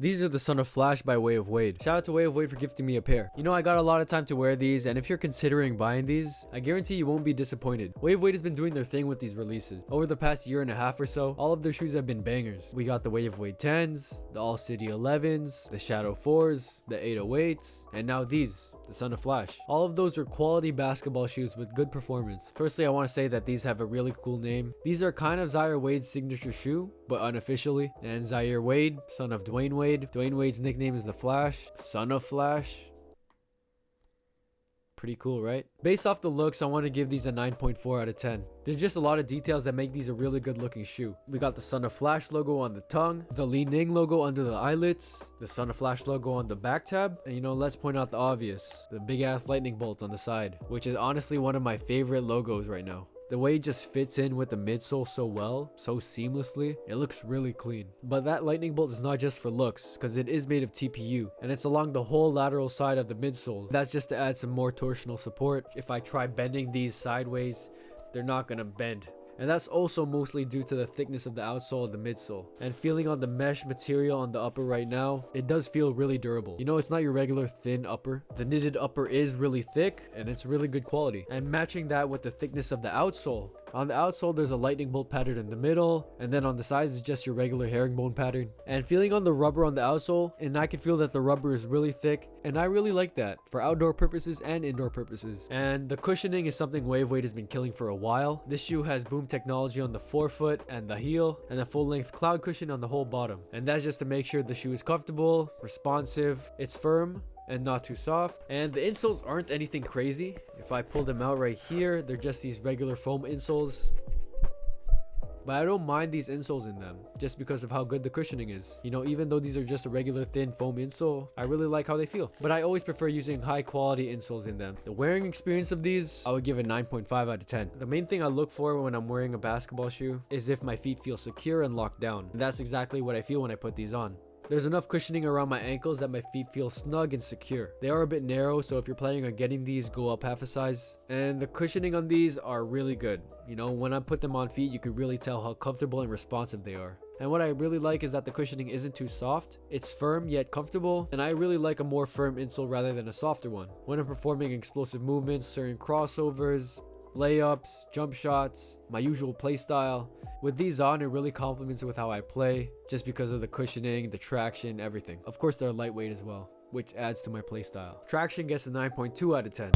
These are the Son of Flash by Way of Wade. Shout out to Way of Wade for gifting me a pair. You know, I got a lot of time to wear these, and if you're considering buying these, I guarantee you won't be disappointed. Way of Wade has been doing their thing with these releases. Over the past year and a half or so, all of their shoes have been bangers. We got the Way of Wade 10s, the All City 11s, the Shadow 4s, the 808s, and now these, the Son of Flash. All of those are quality basketball shoes with good performance. Firstly, I want to say that these have a really cool name. These are kind of Zaire Wade's signature shoe, but unofficially. And Zaire Wade, son of Dwayne Wade. Dwayne Wade's nickname is the Flash, Son of Flash. Pretty cool, right? Based off the looks, I want to give these a 9.4 out of 10. There's just a lot of details that make these a really good looking shoe. We got the Son of Flash logo on the tongue, the Li Ning logo under the eyelets, the Son of Flash logo on the back tab, and you know, let's point out the obvious, the big ass lightning bolt on the side, which is honestly one of my favorite logos right now. The way it just fits in with the midsole so well, so seamlessly, it looks really clean. But that lightning bolt is not just for looks, because it is made of TPU, and it's along the whole lateral side of the midsole. That's just to add some more torsional support. If I try bending these sideways, they're not gonna bend. And that's also mostly due to the thickness of the outsole and the midsole. And feeling on the mesh material on the upper right now, it does feel really durable. You know, it's not your regular thin upper. The knitted upper is really thick and it's really good quality. And matching that with the thickness of the outsole. On the outsole, there's a lightning bolt pattern in the middle, and then on the sides is just your regular herringbone pattern. And feeling on the rubber on the outsole, and I can feel that the rubber is really thick, and I really like that for outdoor purposes and indoor purposes. And the cushioning is something Way of Wade has been killing for a while. This shoe has boom technology on the forefoot and the heel, and a full-length cloud cushion on the whole bottom. And that's just to make sure the shoe is comfortable, responsive, it's firm, and not too soft. And the insoles aren't anything crazy. If I pull them out right here, they're just these regular foam insoles. But I don't mind these insoles in them just because of how good the cushioning is. You know, even though these are just a regular thin foam insole, I really like how they feel. But I always prefer using high quality insoles in them. The wearing experience of these, I would give a 9.5 out of 10. The main thing I look for when I'm wearing a basketball shoe is if my feet feel secure and locked down. And that's exactly what I feel when I put these on. There's enough cushioning around my ankles that my feet feel snug and secure. They are a bit narrow, so if you're planning on getting these, go up half a size. And the cushioning on these are really good. You know, when I put them on feet, you can really tell how comfortable and responsive they are. And what I really like is that the cushioning isn't too soft. It's firm yet comfortable, and I really like a more firm insole rather than a softer one. When I'm performing explosive movements, certain crossovers, layups, jump shots, my usual play style. With these on, it really complements with how I play, just because of the cushioning, the traction, everything. Of course, they're lightweight as well, which adds to my play style. Traction gets a 9.2 out of 10.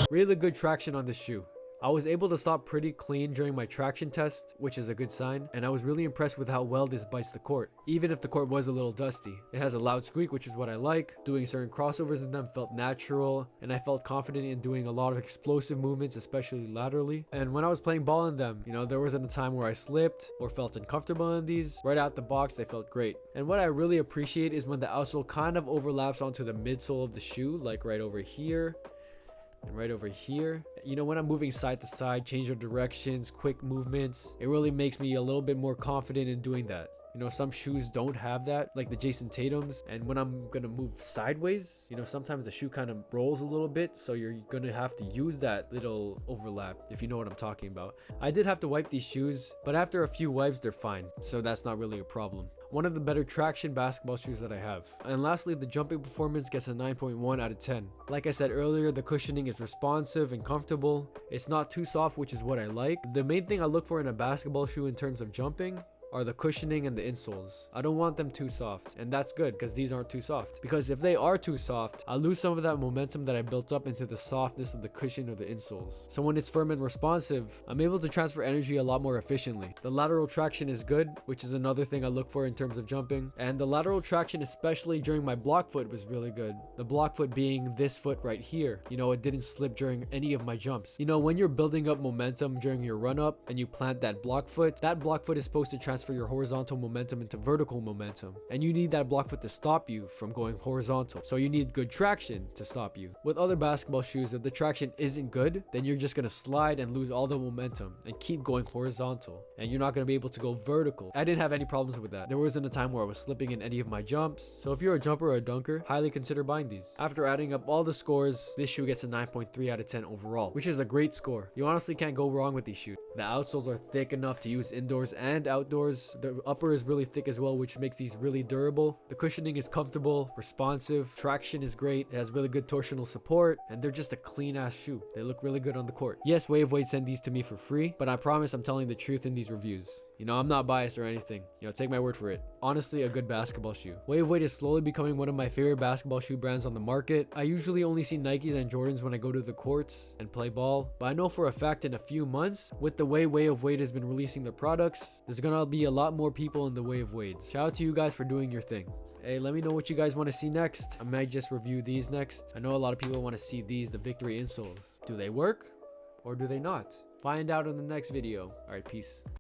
Really good traction on this shoe. I was able to stop pretty clean during my traction test, which is a good sign, and I was really impressed with how well this bites the court, even if the court was a little dusty. It has a loud squeak, which is what I like. Doing certain crossovers in them felt natural, and I felt confident in doing a lot of explosive movements, especially laterally. And when I was playing ball in them, you know, there wasn't a time where I slipped or felt uncomfortable in these. Right out the box, they felt great. And what I really appreciate is when the outsole kind of overlaps onto the midsole of the shoe, like right over here. And right over here, you know, when I'm moving side to side, change of directions, quick movements, it really makes me a little bit more confident in doing that. You know, some shoes don't have that, like the Jason Tatum's. And when I'm gonna move sideways, you know, sometimes the shoe kind of rolls a little bit, so you're gonna have to use that little overlap, if you know what I'm talking about. I did have to wipe these shoes, but after a few wipes, they're fine, so that's not really a problem. One of the better traction basketball shoes that I have. And lastly, the jumping performance gets a 9.1 out of 10. Like I said earlier, the cushioning is responsive and comfortable. It's not too soft, which is what I like. The main thing I look for in a basketball shoe in terms of jumping are the cushioning and the insoles. I don't want them too soft, and that's good because these aren't too soft. Because if they are too soft, I lose some of that momentum that I built up into the softness of the cushion or the insoles. So when it's firm and responsive, I'm able to transfer energy a lot more efficiently. The lateral traction is good, which is another thing I look for in terms of jumping. And the lateral traction, especially during my block foot, was really good. The block foot being this foot right here. You know, it didn't slip during any of my jumps. You know, when you're building up momentum during your run up and you plant that block foot is supposed to transfer your horizontal momentum into vertical momentum, and you need that block foot to stop you from going horizontal, so you need good traction to stop you. With other basketball shoes, if the traction isn't good, then you're just gonna slide and lose all the momentum and keep going horizontal, and you're not gonna be able to go vertical. I didn't have any problems with that. There wasn't a time where I was slipping in any of my jumps, so if you're a jumper or a dunker, highly consider buying these. After adding up all the scores, this shoe gets a 9.3 out of 10 overall, which is a great score. You honestly can't go wrong with these shoes. The outsoles are thick enough to use indoors and outdoors. The upper is really thick as well, which makes these really durable. The cushioning is comfortable, responsive, traction is great, it has really good torsional support, and they're just a clean ass shoe. They look really good on the court. Yes, Wave Weight sent these to me for free, but I promise I'm telling the truth in these reviews. You know, I'm not biased or anything. You know, take my word for it. Honestly, a good basketball shoe. Wave Weight is slowly becoming one of my favorite basketball shoe brands on the market. I usually only see Nikes and Jordans when I go to the courts and play ball, but I know for a fact in a few months, with the way Wave Weight has been releasing their products, there's gonna be a lot more people in the Wave Weights. Shout out to you guys for doing your thing. Hey, let me know what you guys want to see next. I might just review these next. I know a lot of people want to see these, the Victory insoles. Do they work or do they not? Find out in the next video. All right, peace.